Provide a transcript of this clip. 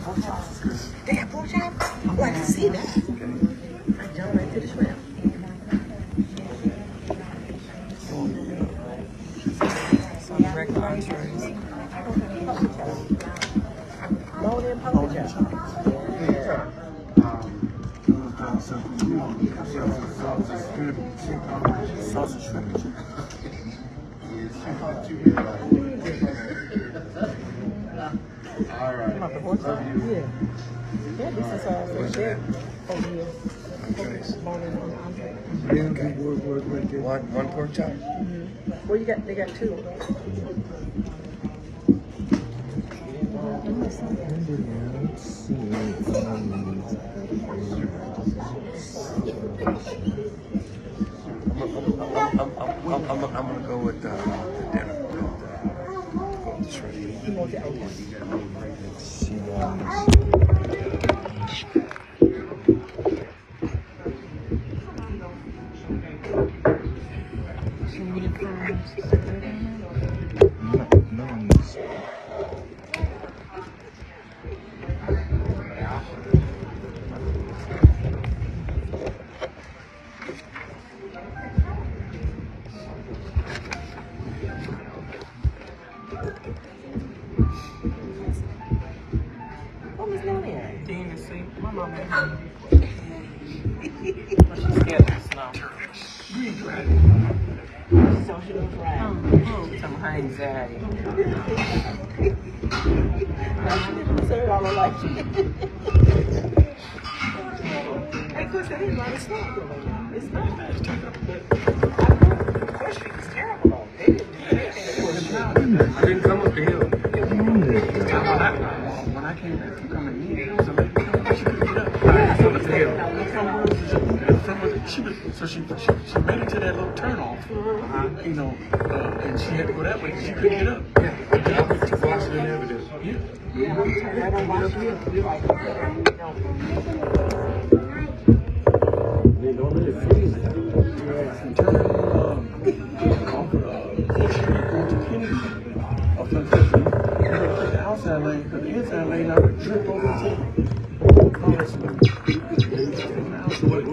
They have pork chop? Oh, I didn't see that. I jumped right to the shrimp. Some regular entrees. Bone-in pork chop. Yeah. Sausage shrimp. All right. About the pork chop? Yeah. Yeah, this is some shrimp over here. Bone-in on the entree. One pork chop. Well, you got, they got two. I'm gonna go with the dinner. Go with the shrimp. You want the okay. What was down there? Dean is asleep. My mom at home. She's scared of the snow. So she was right. Some high anxiety. Sorry, all like Hey, Chris, they didn't run the snow. It's not bad. First Street is terrible, though. They didn't do anything. I didn't come up the hill. When I came back from coming in, there was a lady coming up. She couldn't get up. I come up the hill. So she made it to that little turnoff, you know, and she had to go that way because she couldn't get up. Yeah. I went to Washington Avenue. Yeah. Right on Washington. You're like, no. They don't really freeze it. And turn off 4th Street going to Keenan. Off the take the outside lane because the inside lane I would drip over the table. Oh, that's what